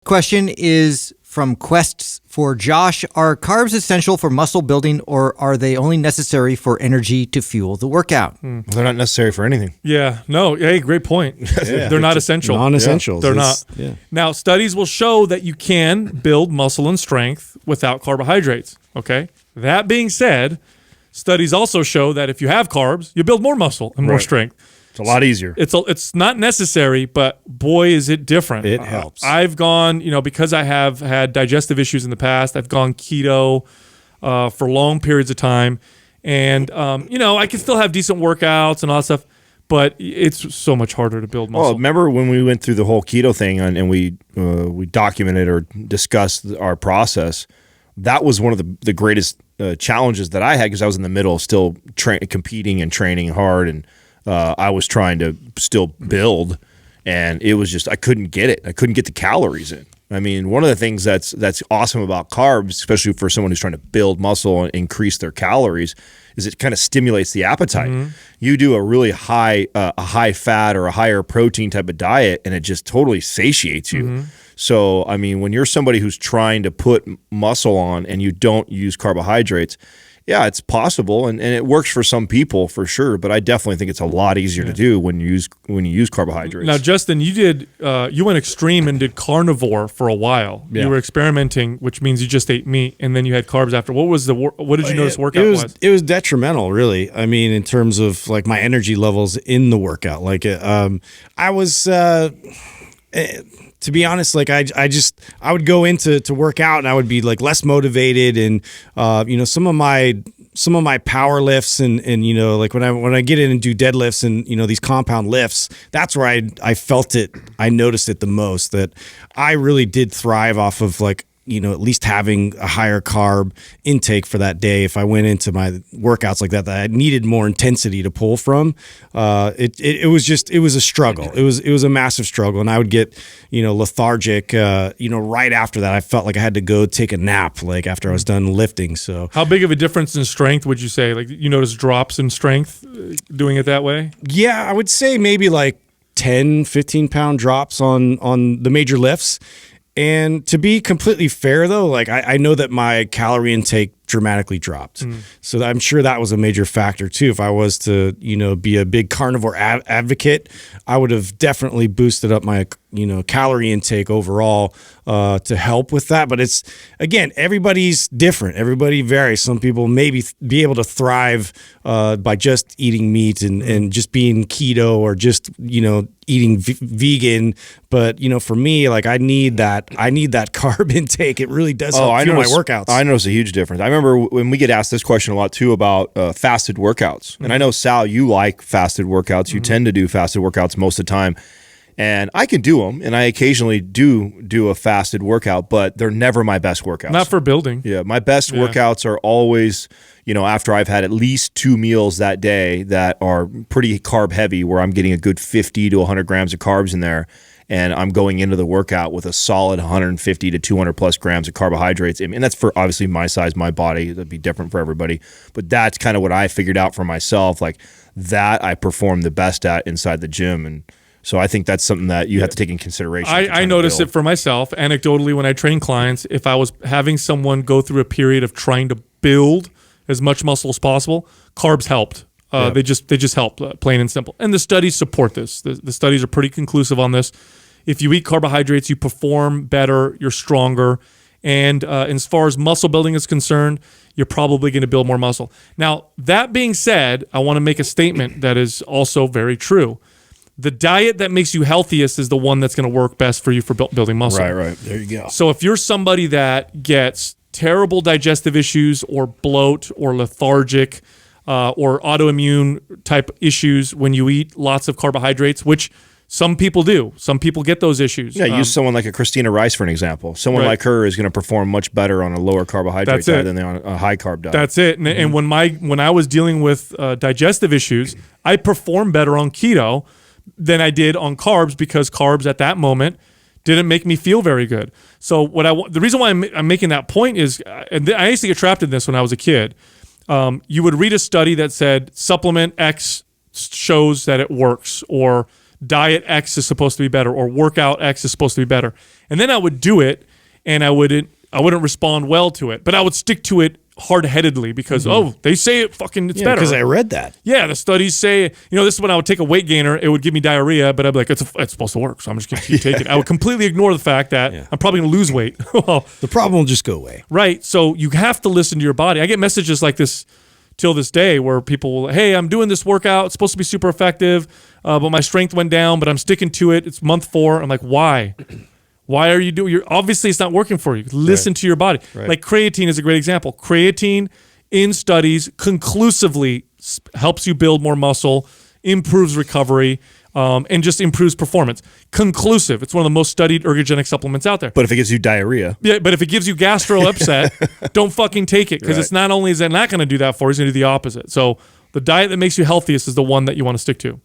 question is from Quests for Josh. Are carbs essential for muscle building, or are they only necessary for energy to fuel the workout? They're not necessary for anything. Yeah, no, hey, great point. They're not essential. Non-essentials. They're not. Yeah. Now, studies will show that you can build muscle and strength without carbohydrates, okay? That being said, studies also show that if you have carbs, you build more muscle and more strength. It's a lot easier. It's not necessary, but boy, is it different. It helps. I've gone, because I have had digestive issues in the past, I've gone keto for long periods of time. And, I can still have decent workouts and all that stuff, but it's so much harder to build muscle. Well, remember when we went through the whole keto thing and we documented or discussed our process? That was one of the greatest challenges that I had, because I was in the middle of still competing and training hard, and I was trying to still build, and it was just, I couldn't get it. I couldn't get the calories in. I mean, one of the things that's awesome about carbs, especially for someone who's trying to build muscle and increase their calories, is it kind of stimulates the appetite. Mm-hmm. You do a really high fat or a higher protein type of diet, and it just totally satiates you. Mm-hmm. So, I mean, when you're somebody who's trying to put muscle on and you don't use carbohydrates, yeah, it's possible, and it works for some people for sure. But I definitely think it's a lot easier to do when you use carbohydrates. Now, Justin, you went extreme and did carnivore for a while. Yeah. You were experimenting, which means you just ate meat, and then you had carbs after. What did you notice workout was? It was detrimental, really. I mean, in terms of like my energy levels in the workout. Like, I was. To be honest, like I would go into work out and I would be like less motivated, and some of my power lifts and like when I get in and do deadlifts and these compound lifts, that's where I felt it. I noticed it the most, that I really did thrive off of like at least having a higher carb intake for that day. If I went into my workouts like that I needed more intensity to pull from, it was a struggle. It was a massive struggle, and I would get lethargic. Right after that, I felt like I had to go take a nap, like after I was done lifting. So, how big of a difference in strength would you say? Like, you notice drops in strength doing it that way? Yeah, I would say maybe like 10, 15 pound drops on the major lifts. And to be completely fair, though, like I know that my calorie intake dramatically dropped. So I'm sure that was a major factor too. If I was to, be a big carnivore advocate, I would have definitely boosted up my, calorie intake overall to help with that. But it's, again, everybody's different. Everybody varies. Some people maybe be able to thrive by just eating meat and just being keto, or just, eating vegan. But, for me, like I need that carb intake. It really does help fuel my workouts. I notice a huge difference. I remember when we get asked this question a lot too about fasted workouts. And I know, Sal, you like fasted workouts. You tend to do fasted workouts most of the time. And I can do them, and I occasionally do a fasted workout, but they're never my best workouts. Not for building. Yeah, my best workouts are always, after I've had at least 2 meals that day that are pretty carb heavy, where I'm getting a good 50 to 100 grams of carbs in there, and I'm going into the workout with a solid 150 to 200 plus grams of carbohydrates. And that's for obviously my size, my body. That'd be different for everybody. But that's kind of what I figured out for myself. Like that I perform the best at inside the gym. And so I think that's something that you have to take in consideration. I notice it for myself, anecdotally, when I train clients. If I was having someone go through a period of trying to build as much muscle as possible, carbs helped. They just help, plain and simple. And the studies support this. The studies are pretty conclusive on this. If you eat carbohydrates, you perform better, you're stronger. And as far as muscle building is concerned, you're probably going to build more muscle. Now, that being said, I want to make a statement that is also very true. The diet that makes you healthiest is the one that's going to work best for you for building muscle. Right. There you go. So if you're somebody that gets terrible digestive issues or bloat or lethargic or autoimmune type issues when you eat lots of carbohydrates, which some people do. Some people get those issues. Yeah, use someone like a Christina Rice for an example. Someone like her is going to perform much better on a lower carbohydrate diet than on a high carb diet. That's it. And when I was dealing with digestive issues, I performed better on keto than I did on carbs, because carbs at that moment didn't make me feel very good. So the reason why I'm making that point is, and I used to get trapped in this when I was a kid. You would read a study that said supplement X shows that it works, or diet X is supposed to be better, or workout X is supposed to be better. And then I would do it, and I wouldn't respond well to it, but I would stick to it hard-headedly because they say it's better because I read that. Yeah, the studies say, this is when I would take a weight gainer, it would give me diarrhea, but I'd be like, it's supposed to work, so I'm just going to keep taking it. I would completely ignore the fact that I'm probably going to lose weight. Well, the problem will just go away. Right, so you have to listen to your body. I get messages like this till this day where people will, hey, I'm doing this workout, it's supposed to be super effective, but my strength went down, but I'm sticking to it. It's month 4. I'm like, why? Why are you doing? Obviously, it's not working for you. Listen to your body. Right. Like creatine is a great example. Creatine in studies conclusively helps you build more muscle, improves recovery, and just improves performance. Conclusive. It's one of the most studied ergogenic supplements out there. But if it gives you diarrhea, Yeah, but if it gives you gastro upset, don't fucking take it, because it's not only is that not going to do that for you, it's going to do the opposite. So the diet that makes you healthiest is the one that you want to stick to.